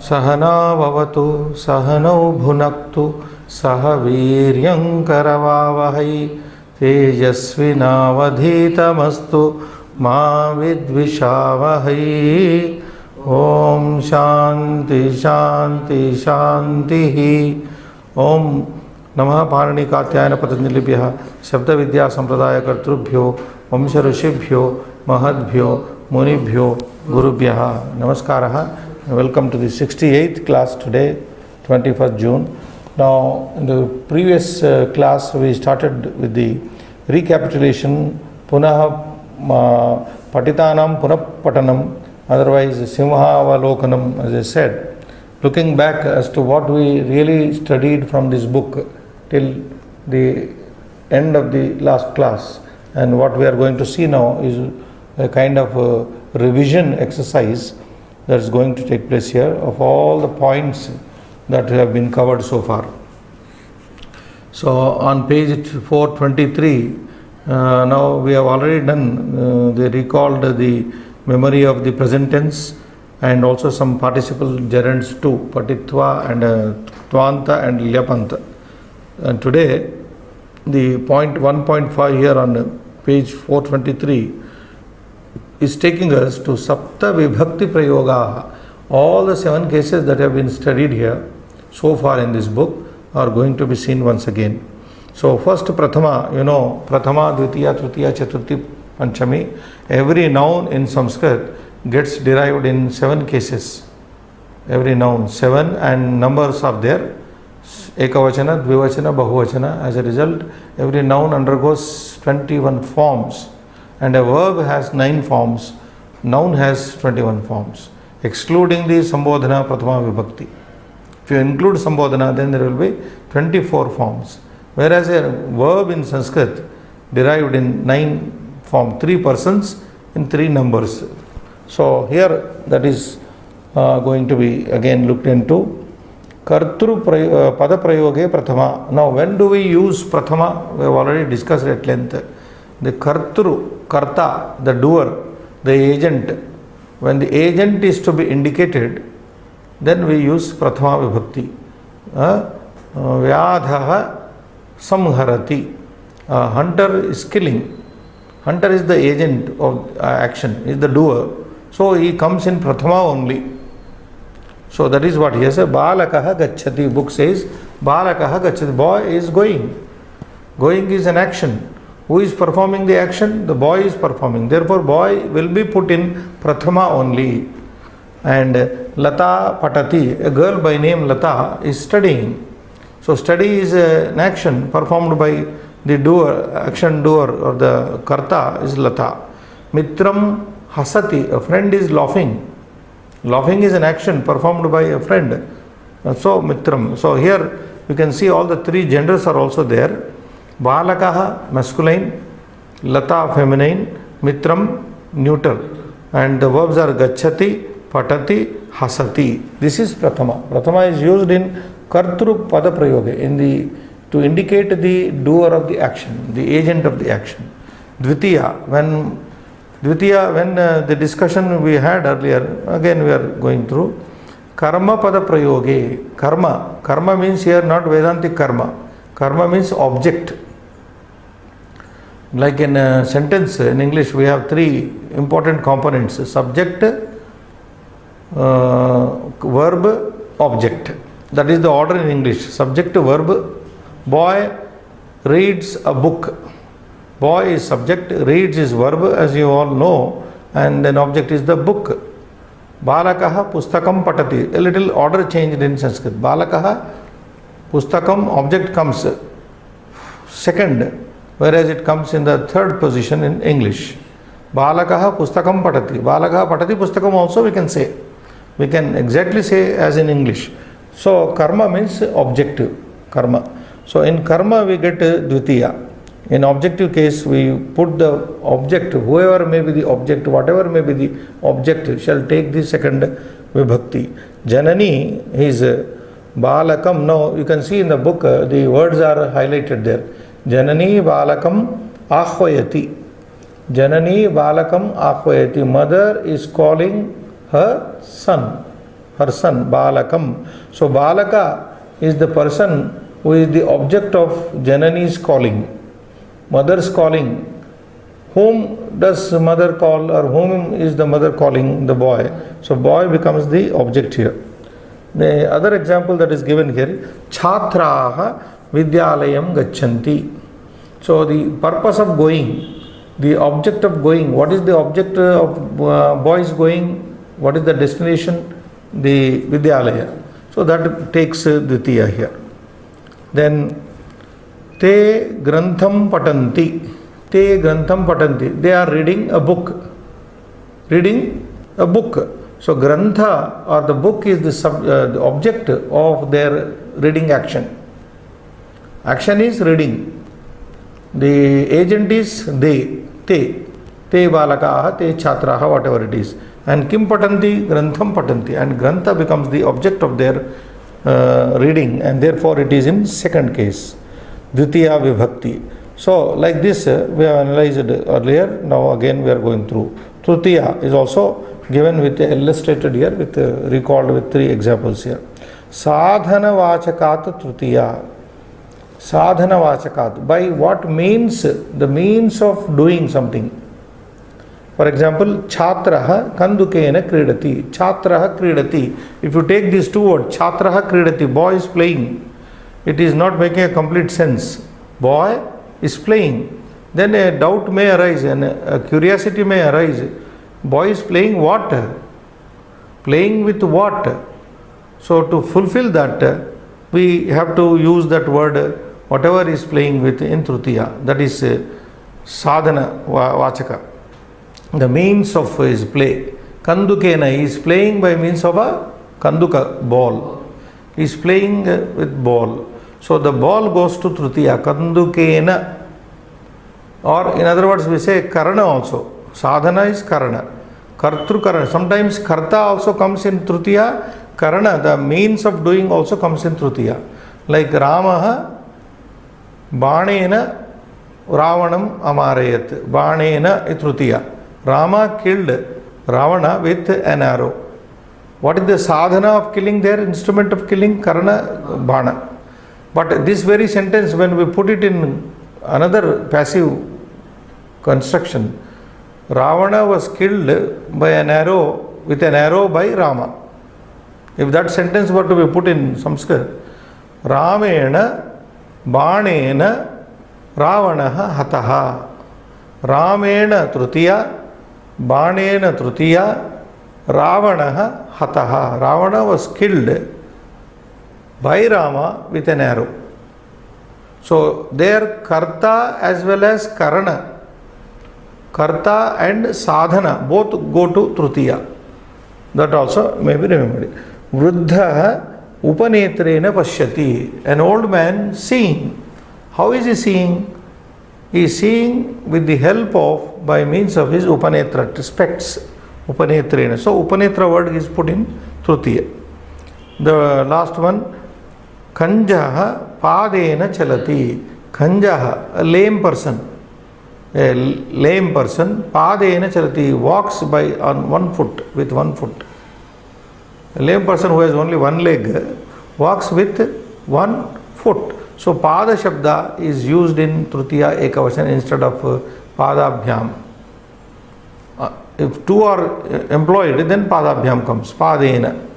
सहना भवतु सहनौ भुनक्तु सह वीर्यं करवावहै तेजस्विनावधीतमस्तु मा विद्विषावहै। ओम शांति शांति शांति। ओम नमः पाणिनि कात्यायन पतंजलिभ्यः शब्द विद्या संप्रदाय कर्तृभ्यो वंश ऋषिभ्यो महद्भ्यो मुनिभ्यो गुरुभ्यः नमस्कारः। Welcome to the 68th class today, 21st June. Now, in the previous class, we started with the recapitulation, punah patitanam punah patanam, otherwise simhavalokanam, as I said, looking back as to what we really studied from this book till the end of the last class, and what we are going to see now is a kind of a revision exercise that is going to take place here of all the points that have been covered so far. So on page 423, now we have already done, they recalled the memory of the present tense and also some participle gerunds too, patitva and tvanta and lyapanta. And today the point 1.5 here on page 423 is taking us to Sapta Vibhakti Prayoga. All the 7 cases that have been studied here so far in this book are going to be seen once again. So first Prathama, you know, Prathama, Dvitiya, Tritiya, Chaturthi, Panchami, every noun in Sanskrit gets derived in 7 cases. Every noun, 7, and numbers are there. Ekavachana, Dvivachana, Bahuvachana. As a result, every noun undergoes 21 forms. And a verb has 9 forms, noun has 21 forms, excluding the Sambodhana Prathama Vibhakti. If you include Sambodhana, then there will be 24 forms. Whereas a verb in Sanskrit derived in 9 forms, 3 persons in 3 numbers. So here that is going to be again looked into. Kartru Pada Prayoge Prathama. Now when do we use Prathama? We have already discussed at length. The Kartru, Karta, the doer, the agent, when the agent is to be indicated, then we use Prathama Vibhakti. Vyadhaha samharati. Hunter is killing. Hunter is the agent of action, is the doer. So he comes in Prathama only. So that is what he says. Balakaha gacchati. Book says, Balakaha gacchati. Boy is going. Going is an action. Who is performing the action? The boy is performing. Therefore, boy will be put in Prathama only. And Lata Patati, a girl by name Lata, is studying. So, study is an action performed by the doer, action doer, or the Karta is Lata. Mitram Hasati, a friend is laughing. Laughing is an action performed by a friend. So, Mitram. So, here you can see all the 3 genders are also there. Balakaha masculine, Lata feminine, Mitram neuter, and the verbs are Gacchati, Patati, Hasati. This is Prathama. Prathama is used in Kartru Pada Prayoga, in the to indicate the doer of the action, the agent of the action. Dvitiya, when the discussion we had earlier, again we are going through. Karma Pada Prayoge. Karma means here not Vedantic karma. Karma means object. Like in a sentence in English, we have 3 important components: subject, verb, object. That is the order in English. Subject, verb. Boy reads a book. Boy is subject, reads is verb, as you all know, and then object is the book. Balakaha pustakam patati. A little order changed in Sanskrit. Balakaha pustakam, object comes second, whereas it comes in the 3rd position in English. Balakaha pustakam patati. Balakaha patati pustakam also we can say. We can exactly say as in English. So karma means objective. Karma. So in karma we get dvitiya. In objective case we put the object, whoever may be the object, whatever may be the object, shall take the 2nd vibhakti. Janani is Balakam. Now you can see in the book the words are highlighted there. Janani Balakam Ahvayati. Janani Balakam Ahvayati. Mother is calling her son. her son, Balakam. So Balaka is the person who is the object of Janani's calling, mother's calling. Whom does mother call, or whom is the mother calling? The boy. So boy becomes the object here. The other example that is given here, Chhatraha Vidyalayam Gachanti. So the purpose of going, the object of going, what is the object of boys going? What is the destination? The Vidyalaya. So that takes Dvitiya here. Then Te Grantham Patanti. Te Grantham Patanti. They are reading a book. Reading a book. So Grantha or the book is the object of their reading action. Action is reading. The agent is they. Te balakaha, te chhatraha, whatever it is. And kim patanti, grantham patanti. And grantha becomes the object of their reading, and therefore it is in second case. Dvitiya vibhakti. So like this we have analyzed earlier. Now again we are going through. Tritiya is also given with illustrated here, with recalled with 3 examples here. Sadhana vachakat tritiya. Sadhana vachakat. By what means? The means of doing something. For example, Chhatraha Kandukena Kridati. Chhatraha Kridati. If you take these 2 words, Chhatraha Kridati, boy is playing, it is not making a complete sense. Boy is playing. Then a doubt may arise and a curiosity may arise. Boy is playing what? Playing with what? So to fulfill that, we have to use that word, whatever is playing with in Tritiya. That is sadhana vachaka. The means of his play. Kandukena, he is playing by means of a kanduka, ball. He is playing with ball. So the ball goes to Tritiya, Kandukena. Or in other words, we say Karana also. Sadhana is Karana. Kartru Karana. Sometimes Karta also comes in Tritiya. Karana, the means of doing, also comes in Tritiya. Like Ramaha Banena Ravanam Amarayat. Banena Tritiya. Rama killed Ravana with an arrow. What is the sadhana of killing there? Instrument of killing? Karana, Bana. But this very sentence, when we put it in another passive construction, Ravana was killed by an arrow, with an arrow by Rama. If that sentence were to be put in Sanskrit, Ramena Banena Ravanaha Hataha. Ramena Trutiya, Banena Trutiya, Ravanaha Hataha. Ravana was killed by Rama with an arrow. So there Karta as well as Karana, Karta and Sadhana both go to Trutiya. That also may be remembered. Vruddha Upanetrena Pashyati. An old man seeing. How is he seeing? He is seeing with the help of, by means of his Upanetra, specs. Upanetrena. So Upanetra word is put in Trutiya. The last one, Kanjaha Padena Chalati. Kanjaha, a lame person. A lame person, Padena Chalati, walks by on 1 foot, with 1 foot. A lame person who has only 1 leg walks with 1 foot. So Pada Shabda is used in Trutiya Ekavachan instead of Padabhyam. If 2 are employed, then Padabhyam comes, Padena.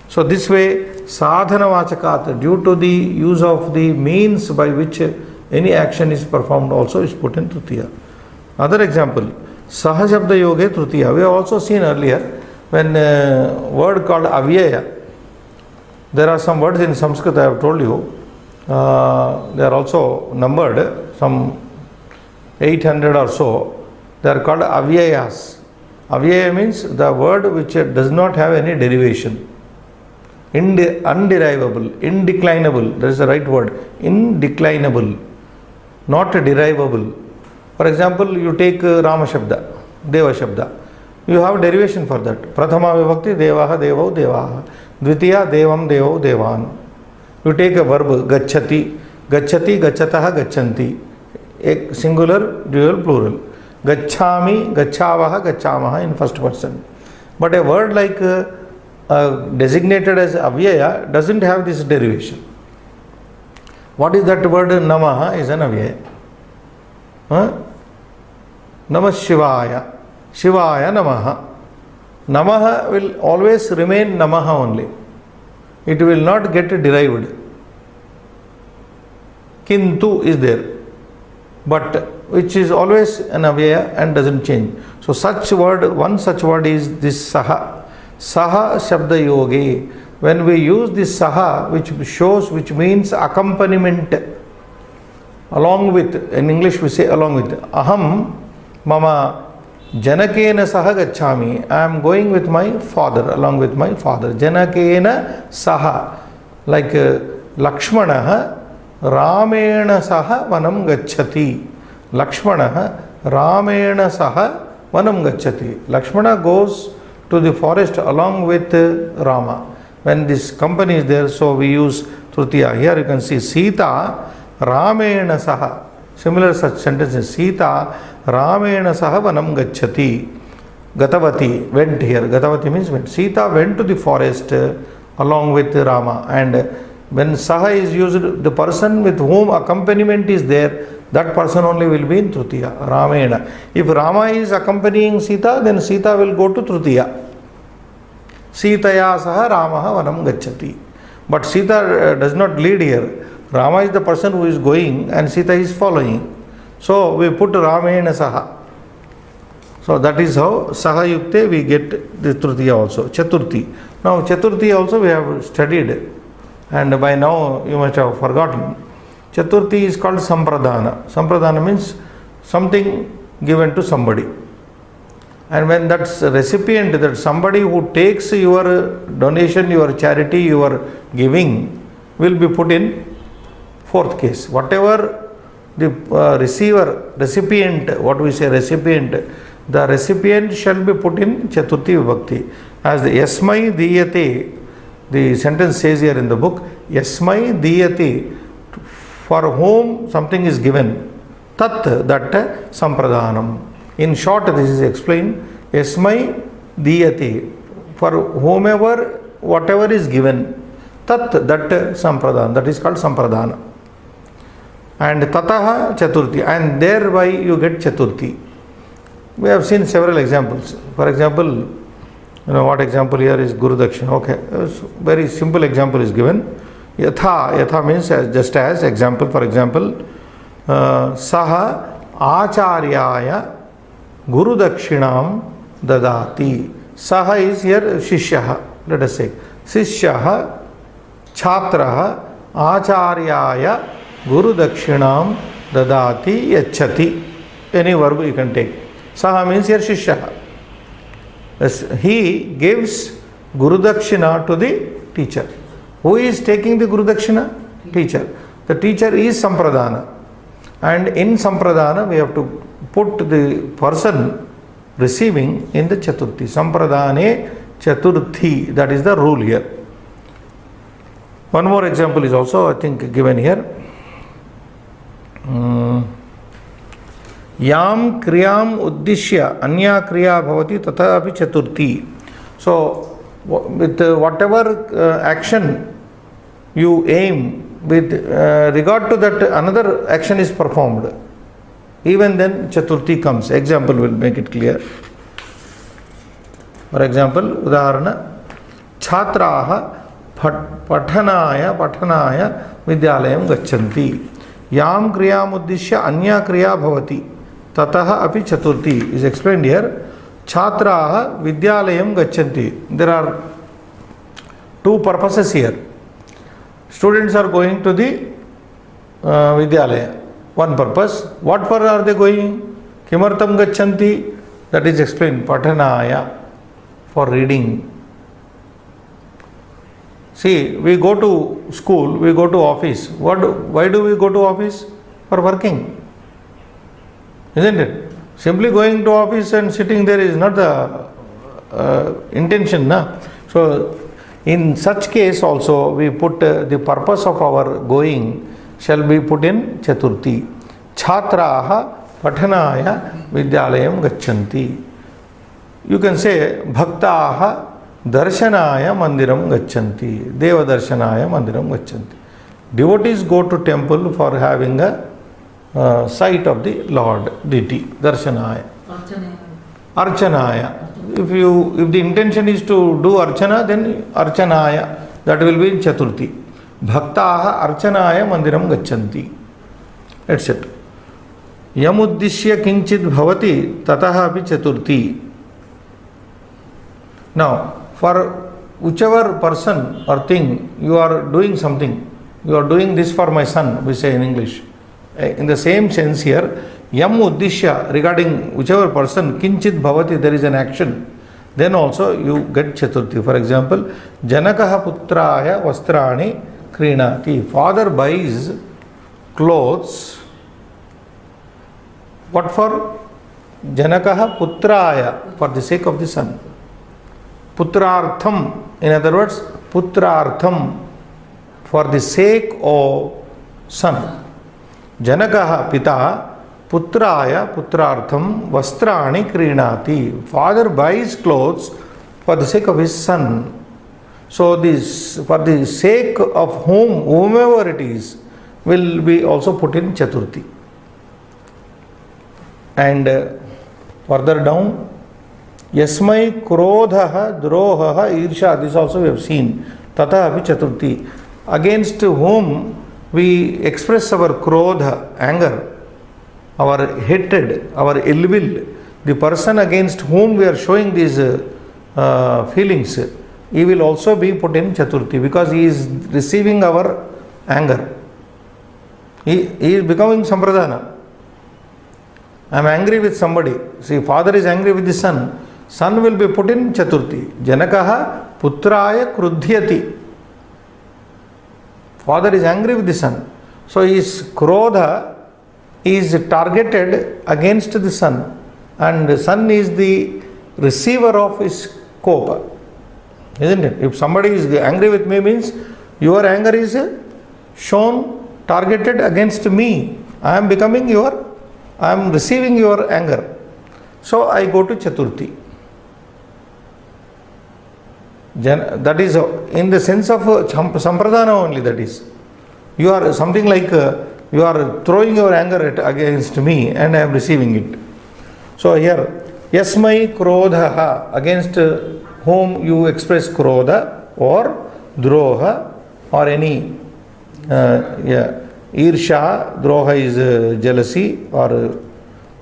So this way, Sadhana Vachakat, due to the use of the means by which any action is performed, also is put in Trutiya. Other example, Sahashabda Yoge Trutiya. We have also seen earlier, when a word called Avyaya, there are some words in Sanskrit I have told you, they are also numbered, some 800 or so. They are called Avyayas. Avyaya means the word which does not have any derivation. Underivable, indeclinable, that is the right word. Indeclinable, not derivable. For example, you take Rama Shabda, Deva Shabda. You have derivation for that. Prathama Vibhakti, Devaha, Devau, Devaha. Dvitiya, Devam, Devau, Devan. You take a verb, Gacchati, Gacchati, Gacchataha, Gacchanti. A singular, dual, plural. Gacchami, Gacchavaha, Gacchamaha in first person. But a word like designated as avyaya doesn't have this derivation. What is that word? Namaha is an avyaya. Namah Shivaya. Shivaya Namaha. Namaha will always remain Namaha only. It will not get derived. Kintu is there, but which is always an avyaya and doesn't change. So such word, one such word is this saha. Saha Shabda Yogi. When we use this saha, which shows, which means accompaniment, along with, in English we say along with, aham mama janakena saha gacchami. I am going with my father, along with my father. Janakena saha. Like Lakshmana Ramena saha vanam gacchati. Lakshmana Ramena saha vanam gacchati. Lakshmana goes to the forest along with Rama. When this company is there, so we use Tritiya. Here you can see Sita Ramena saha. Similar such sentences. Sita Ramena saha vanam gacchati. Gatavati went here. Gatavati means went. Sita went to the forest along with Rama. And when saha is used, the person with whom accompaniment is there, that person only will be in Tritiya. Ramena. If Rama is accompanying Sita, then Sita will go to Tritiya. Sitaya saha Ramaha vanam gacchati. But Sita does not lead here. Rama is the person who is going and Sita is following. So we put Ramena saha. So that is how saha yukte we get the Tritiya also. Chaturthi. Now Chaturthi also we have studied, and by now you must have forgotten. Chaturthi is called Sampradana. Sampradana means something given to somebody. And when that's a recipient, that somebody who takes your donation, your charity, your giving, will be put in fourth case. Whatever the recipient, what we say recipient, the recipient shall be put in Chaturthi Vibhakti. As the Yasmai Diyate, the sentence says here in the book, Yasmai Diyate, for whom something is given, Tat, that Sampradhanam. In short, this is explained. Yasmai Diyate, for whomever, whatever is given, Tat, that Sampradhana, that is called Sampradhana. And Tataha Chaturthi, and thereby you get Chaturthi. We have seen several examples. For example, what example here is Guru Dakshina. Okay, very simple example is given. Yatha means just as example. For example, Saha Acharyaya Guru Dakshinam Dadati. Saha is here Shishyaha. Let us say Shishyaha Chhatraha Acharyaya Guru Dakshinam Dadati Yachati. Any verb you can take. Saha means here Shishyaha. He gives Guru Dakshina to the teacher. Who is taking the Guru Dakshina? Teacher. The teacher is Sampradhana. And in Sampradhana we have to put the person receiving in the Chaturthi. Sampradhane Chaturthi. That is the rule here. One more example is also, I think, given here. Yam kriyam uddishya anya kriya bhavati tatha api chaturthi. So with whatever action you aim, with regard to that another action is performed, even then chaturthi comes. Example will make it clear. For example, udaharana, chhatraha pathanaya vidyalayam gacchanti. Yam kriyam uddishya anya kriya bhavati tataha api chaturthi is explained here. Chhatraha vidyalayam gacchanti. There are two purposes here. Students are going to the vidyalaya. One purpose. What for are they going? Kimartam gacchanti. That is explained. Pathanaya, for reading. See, we go to school, we go to office. Why do we go to office? For working. Isn't it? Simply going to office and sitting there is not the intention. Na? So, in such case also, we put the purpose of our going shall be put in Chaturthi. Chhatraha pathanaya vidyalayam gacchanti. You can say Bhaktaha Darshanaya mandiram gacchanti. Deva darshanaya mandiram gacchanti. Devotees go to temple for having a sight of the Lord, deity, darshanaya. Archanaya. If the intention is to do archana, then archanaya, that will be in Chaturthi. Bhaktaha archanaya mandiram gacchanti, etc. Yamuddishya kinchid bhavati tataha api Chaturthi. Now, for whichever person or thing you are doing something, you are doing this for my son, we say in English. In the same sense here, yam uddishya, regarding whichever person, kinchit bhavati, there is an action, then also you get Chaturthi. For example, Janakaha putraya vastrani krinati. Father buys clothes. What for? Janakaha putraya, for the sake of the son. Putrartham, in other words, putrartham, for the sake of son. Janakaha pita putraya putrartham vastrani krinati. Father buys clothes for the sake of his son. So this, for the sake of whomever it is, will be also put in Chaturthi. And further down, Yasmai krodhaha drohaha irsha, this also we have seen. Tata api Chaturthi. Against whom we express our krodha, anger, our hatred, our ill will, the person against whom we are showing these feelings, he will also be put in Chaturthi, because he is receiving our anger. He is becoming Sampradana. I am angry with somebody. See, father is angry with the son. Son will be put in Chaturthi. Janakaha putraya krudhyati. Father is angry with the son. So his krodha is targeted against the son, and the son is the receiver of his kopa. Isn't it? If somebody is angry with me, means your anger is shown, targeted against me. I am receiving your anger. So I go to Chaturthi. That is in the sense of Sampradana only, that is. You are something like you are throwing your anger against me and I am receiving it. So here, Yasmai krodhaha, against whom you express krodha or droha or any Irsha, droha is jealousy, or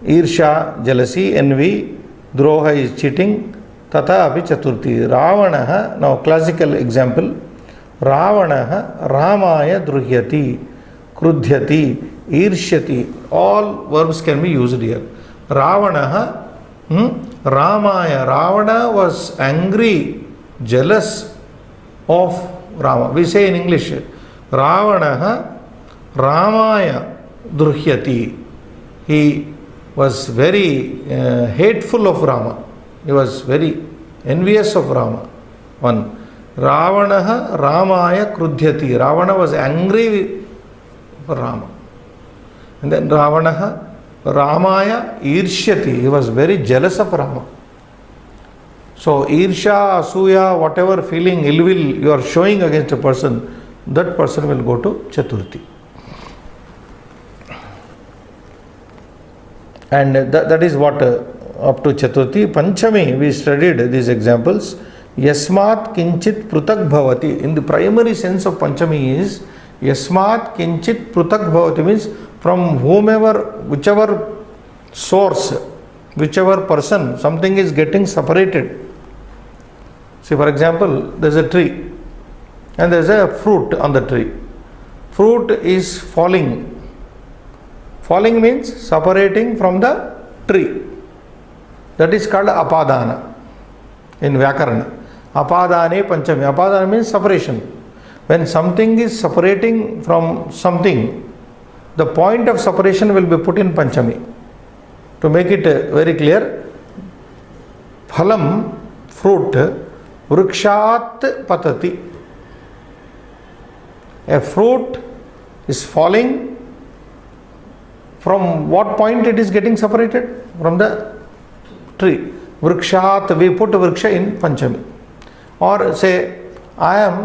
Irsha, jealousy, envy, droha is cheating, tata api Chaturthi. Ravanaha, now classical example, Ravanaha Ramaya druhyati, krudhyati, irshyati, all verbs can be used here. Ravanaha, Ramaya, Ravana was angry, jealous of Rama. We say in English, Ravanaha Ramaya druhyati. He was very hateful of Rama. He was very envious of Rama. One. Ravanaha Ramaya krudhyati. Ravana was angry for Rama. And then Ravanaha Ramaya irshyati. He was very jealous of Rama. So Irsha, Asuya, whatever feeling, ill will you are showing against a person, that person will go to Chaturthi. And that is what up to Chaturthi. Panchami, we studied these examples. Yasmat kinchit prutak bhavati. In the primary sense of Panchami is Yasmat kinchit prutak bhavati, means from whichever source, whichever person, something is getting separated. See, for example, there is a tree and there is a fruit on the tree. Fruit is falling. Falling means separating from the tree. That is called apadana in Vyakarana. Apadane Panchami. Apadana means separation. When something is separating from something, the point of separation will be put in Panchami. To make it very clear, phalam, fruit, vrikshat patati. A fruit is falling. From what point it is getting separated? From the tree. Vrikshat, we put vriksha in Panchami. Or say, I am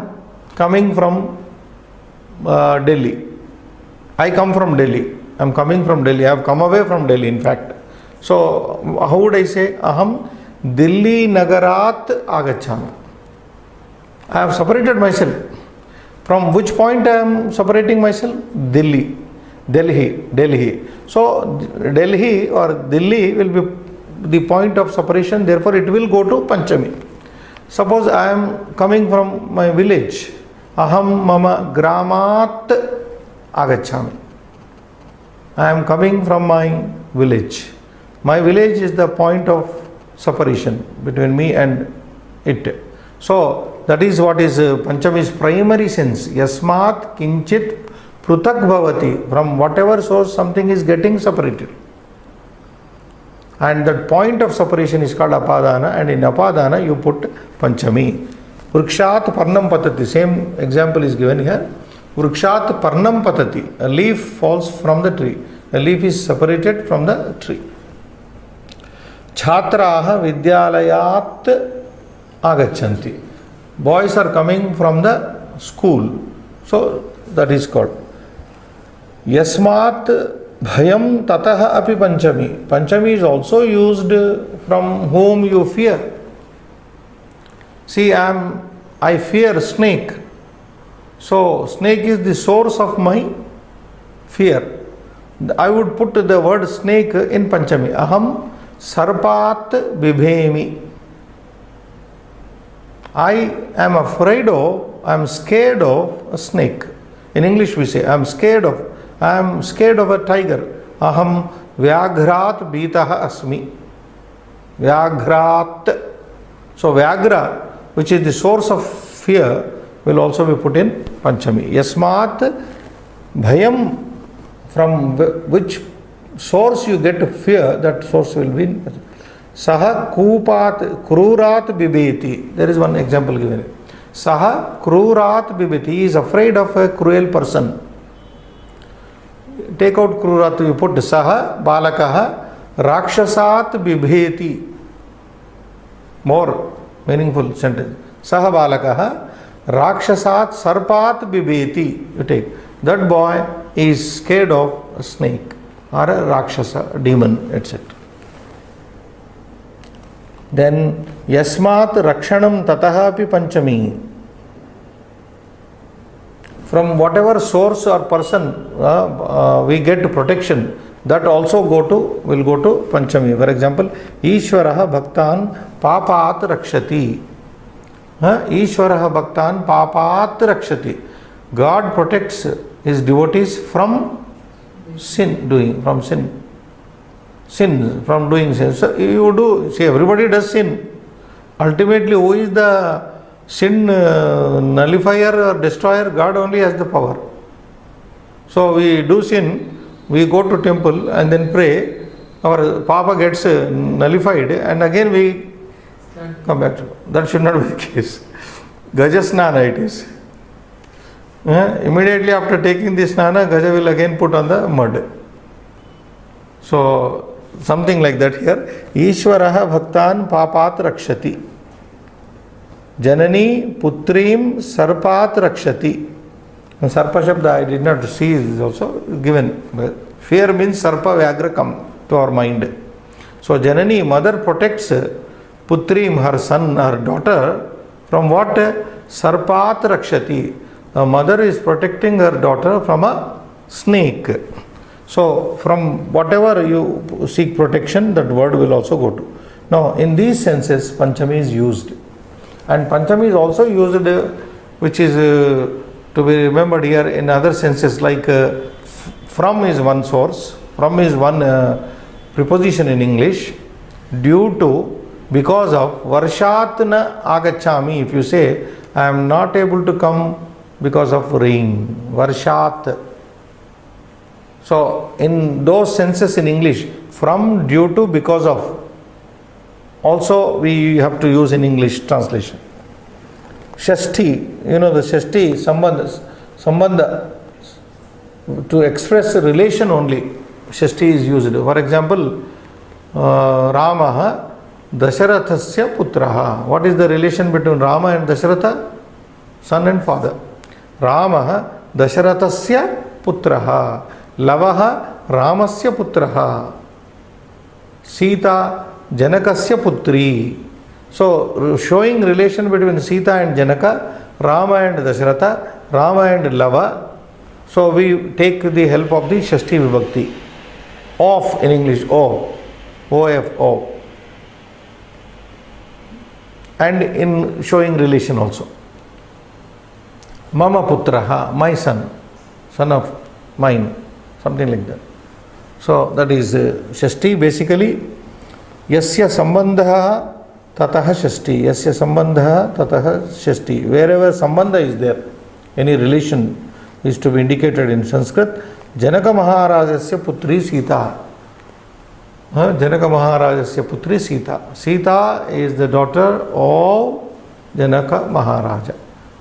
coming from Delhi. I come from Delhi. I am coming from Delhi. I have come away from Delhi, in fact. So, how would I say? Aham Delhi Nagarat Agachami. I have separated myself. From which point I am separating myself? Delhi. So, Delhi or Delhi will be the point of separation, therefore it will go to Panchami. Suppose I am coming from my village. Aham mama gramat agachami. I am coming from my village. My village is the point of separation between me and it. So that is what is Panchami's primary sense. Yasmat kinchit prutak bhavati. From whatever source something is getting separated. And that point of separation is called apadana, and in apadana you put Panchami. Vrikshat parnam patati. Same example is given here. Vrikshat parnam patati. A leaf falls from the tree. A leaf is separated from the tree. Chhatraha vidyalayat agachanti. Boys are coming from the school. So that is called. Yasmat bhayam tataha api panchami. Panchami is also used from whom you fear. See, I fear snake. So snake is the source of my fear. I would put the word snake in Panchami. Aham sarpat bibhemi. I am afraid of, I am scared of a snake. In English we say, I am scared of a tiger. Aham vyagrat bitaha asmi. Vyagrat. So Vyagra, which is the source of fear, will also be put in Panchami. Yasmat bhayam, from which source you get fear, that source will be in Panchami. Saha kupat krurat bibeti. There is one example given. Saha krurat bibeti. He is afraid of a cruel person. Take out krurat, you put saha balakaha rakshasat bibheti. More meaningful sentence. Saha balakaha rakshasat sarpat bibheti. You take. That boy is scared of a snake or a rakshasa, a demon, etc. Then yasmat rakshanam tataha api panchami. From whatever source or person we get protection, that also will go to Panchami. For example, Ishvaraha bhaktan papat rakshati. Ishvaraha bhaktan papat rakshati. God protects his devotees from doing sin. So you do, see, everybody does sin. Ultimately, who is the sin nullifier or destroyer? God only has the power. So we do sin, we go to temple and then pray, our papa gets nullified and again we come back to that. Should not be the case. Gajasnana it is. Immediately after taking this snana, Gaja will again put on the mud. So something like that here. Ishvaraha bhaktan papat rakshati. Janani putrim sarpat rakshati. Sarpa Shabda I did not see, is also given. Fear means Sarpa Vyagra come to our mind. So Janani, mother protects Putrim, her son, her daughter, from what? Sarpat Rakshati. The mother is protecting her daughter from a snake. So from whatever you seek protection, that word will also go to. Now in these senses Panchami is used. And Panchami is also used, which is to be remembered here in other senses, like from is one source, from is one preposition in English, due to, because of, varshat na agachami. If you say, I am not able to come because of rain, varshat. So in those senses in English, from, due to, because of, also we have to use in English translation. Shashti, you know the Shashti, Sambandha, to express a relation only, Shashti is used. For example, Ramaha Dasharathasya putraha. What is the relation between Rama and Dasharatha? Son and father. Rama Dasharathasya putraha. Lavaha Ramasya putraha. Sita Janakasya putri. So showing relation between Sita and Janaka, Rama and Dasharatha, Rama and Lava. So we take the help of the Shashti Vibhakti. Of in English, O. O-F-O. And in showing relation also. Mama putraha, my son, son of mine, something like that. So that is Shashti basically. Yasya sambandha tataha Shashti. Yasya sambandha tataha Shashti. Wherever sambandha is there, any relation is to be indicated in Sanskrit. Janaka Maharajasya putri Sita. Janaka Maharajasya putri Sita. Sita is the daughter of Janaka Maharaja.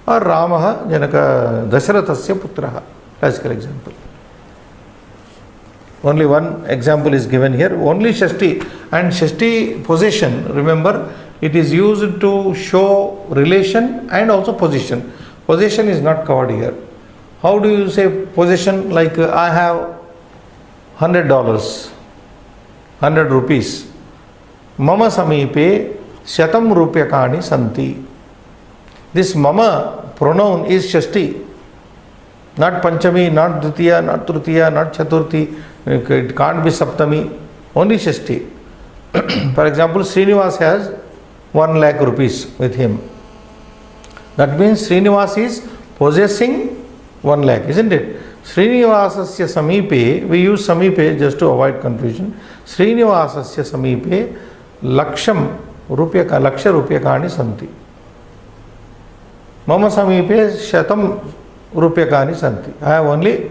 Or Ramaha Janaka Dasharathasya putraha. Classical example. Only one example is given here. Only Shashti. And Shashti possession, remember, it is used to show relation and also position. Possession is not covered here. How do you say possession? Like I have $100, 100 rupees. Mama samipe shatam rupyakani santi. This mama pronoun is Shashti. Not Panchami, not Dvitiya, not Tritiya, not Chaturthi. It can't be Saptami. Only Shashti. For example, Srinivas has 1 lakh rupees with him. That means Srinivas is possessing 1 lakh, isn't it? Srinivasasya samipe, we use samipe just to avoid confusion. Srinivasasya samipe laksham rupyaka, laksha rupyakani santi. Mama samipe shatam rupyakani santi. I have only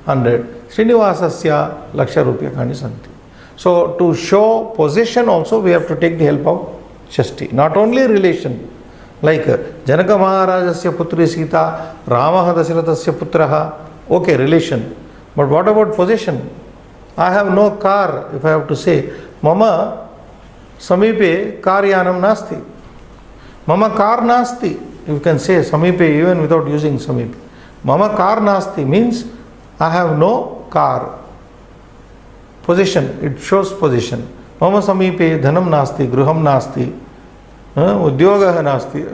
100. Srinivasasya laksha rupyakani santi. So to show possession also we have to take the help of Shashti. Not only relation. Like Janaka Maharajasya putri Sita, Ramaha Dasharathasya putraha. Okay, relation. But what about possession? I have no car, if I have to say. Mama samipe karyanam nasti. Mama kar nasti. You can say samipe even without using samipe. Mama kar nasti means I have no car. Possession, it shows possession. Mama samipe dhanam nasti, gruham nasti. Udyoga nasti,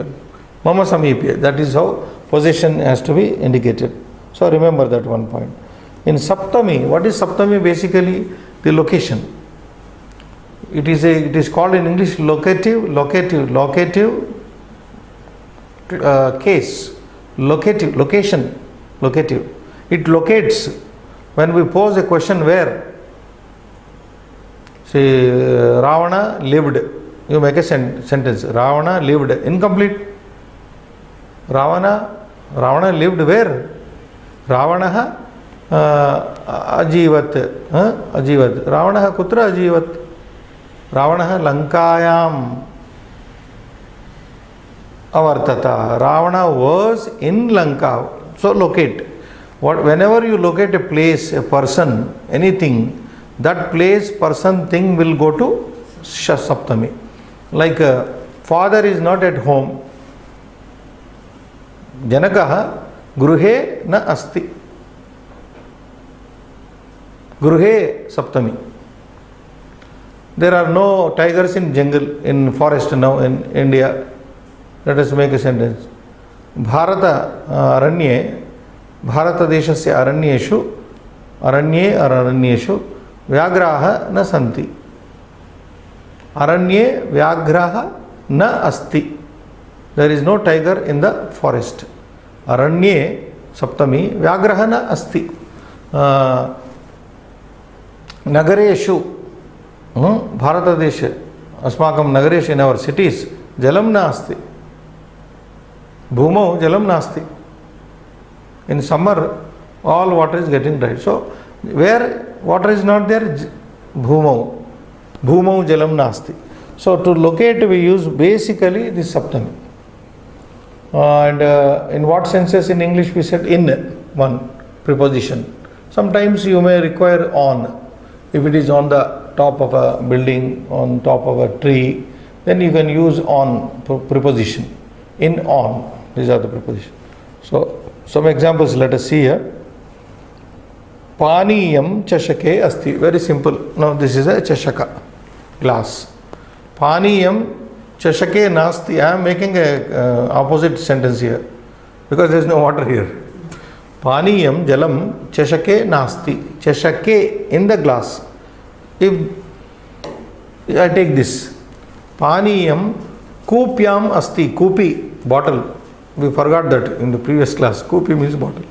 mama samipe. That is how possession has to be indicated. So remember that one point. In Saptami, what is Saptami? Basically the location. It is called in English locative case. Locative, location, locative. It locates when we pose a question where. Say Ravana lived. You make a sentence. Ravana lived. Incomplete. Ravana lived where? Ravanaha ajivat. Ajivat. Ravanaha kutra ajivat? Ravanaha lankayam avartata. Ravana was in Lanka. So locate. Whenever you locate a place, a person, anything, that place, person, thing will go to Saptami. Like father is not at home. Janakaha gruhe na asti. Gruhe Saptami. There are no tigers in jungle, in forest now in India. Let us make a sentence. Bharata aranye, Bharata deshasya aranyeshu, aranye or aranyeshu, vyagraha na santi. Aranye vyagraha na asti. There is no tiger in the forest. Aranye Saptami, vyagraha na asti. Nagareshu, Bharata desha, asmakam nagareshu, in our cities, jalam na asti. Bhumau jalam nasti. In summer, all water is getting dry. So, where water is not there, bhumau. Bhumau jalam nasti. So, to locate, we use basically this Saptami. And in what senses in English we said in one preposition. Sometimes you may require on. If it is on the top of a building, on top of a tree, then you can use on preposition. In, on. These are the prepositions. So, some examples let us see here. Paniyam chashake asti. Very simple. Now, this is a chashaka, glass. Paniyam chashake nasti. I am making a opposite sentence here because there is no water here. Paniyam jalam chashake nasti. Chashake, in the glass. If I take this, Paniyam kupyam asti. Kupi, bottle. We forgot that in the previous class. Kupi means bottle.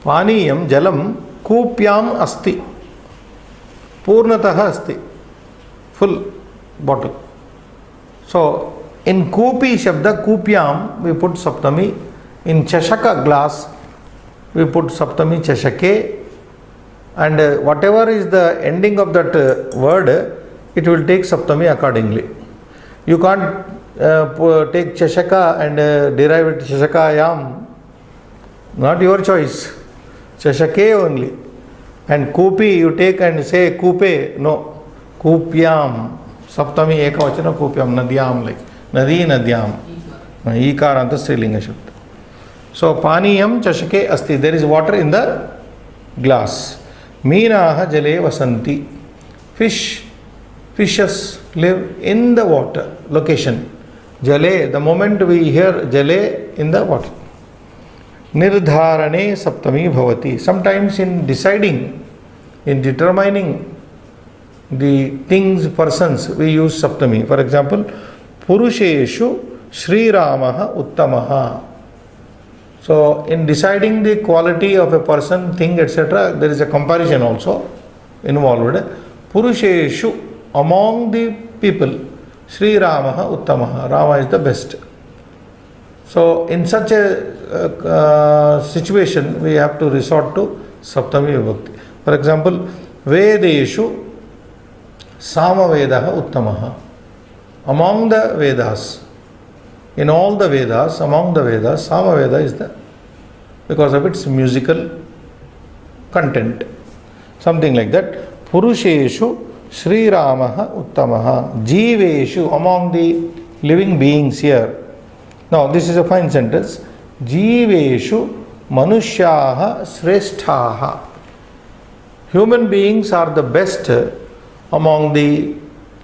Paniyam jalam kupyam asti. Purnataha asti. Full bottle. So, in kupi shabda, kupyam, we put saptami. In chashaka, glass, we put saptami chashake. And whatever is the ending of that word, it will take saptami accordingly. You can't take chashaka and derive it chashakayam. Not your choice. Chashake only. And kupi you take and say kupe. No. Kupyam. Saptami ekavachana kupyam. Nadyam, like. Nadi nadyam. Ikaranta strilinga shabda. So paniyam chashake asti. There is water in the glass. Meenaha jale vasanti. Fishes live in the water. Location. Jale. The moment we hear jale, in the water. Nirdharane saptami bhavati. Sometimes in deciding, in determining the things, persons, we use saptami. For example, Purusheshu Sri Ramaha Uttamaha. So, in deciding the quality of a person, thing, etc., there is a comparison also involved. Purusheshu, among the people, Sri Ramaha Uttamaha. Rama is the best. So, in such a situation, we have to resort to Saptami Vibhakti. For example, Vedeshu Samavedaha Uttamaha. Among the Vedas, in all the Vedas, among the Vedas, Samaveda is the, because of its musical content. Something like that. Purusheshu Sri Ramaha Uttamaha. Jiveshu, among the living beings here. Now, this is a fine sentence. Jiveshu Manushyaha Sresthaha. Human beings are the best among the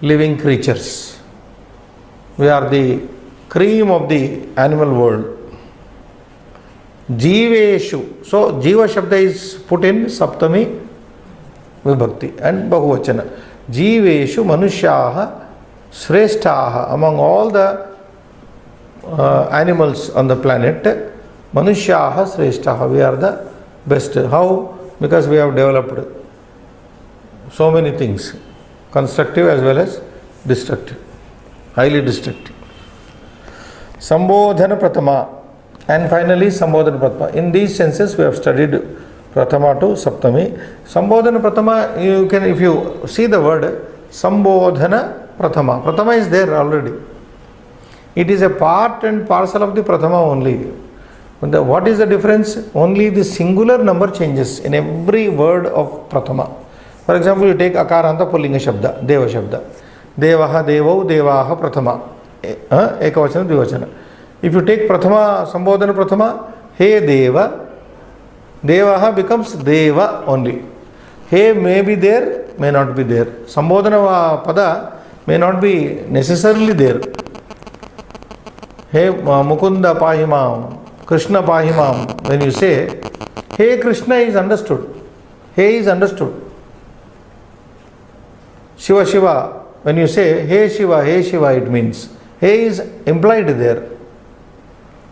living creatures. We are the cream of the animal world. Jiveshu. So, Jiva Shabda is put in Saptami Vibhakti and Bahuvachana. Jiveshu Manushyaha Sresthaha. Among all the animals on the planet, Manushyaha Sresthaha. We are the best. How? Because we have developed so many things, constructive as well as destructive, highly destructive. Sambodhana Pratama, and finally Sambodhana Pratama. In these senses we have studied Pratama to Saptami. Sambodhana Pratama, you can, if you see the word Sambodhana Pratama, Pratama is there already. It is a part and parcel of the Pratama only. What is the difference? Only the singular number changes in every word of Pratama. For example, you take Akaranta Pullinga Shabda, Deva Shabda. Devaha, Devau, Devaha Pratama. Ekavachana, Dvivachana. If you take Prathama, Sambodhana Prathama, He Deva, Devaha becomes Deva only. He may be there, may not be there. Sambodhana Pada may not be necessarily there. He Mukunda Pahimam, Krishna Pahimam. When you say, He Krishna is understood. He is understood. Shiva Shiva, when you say, He Shiva, it means. He is implied there.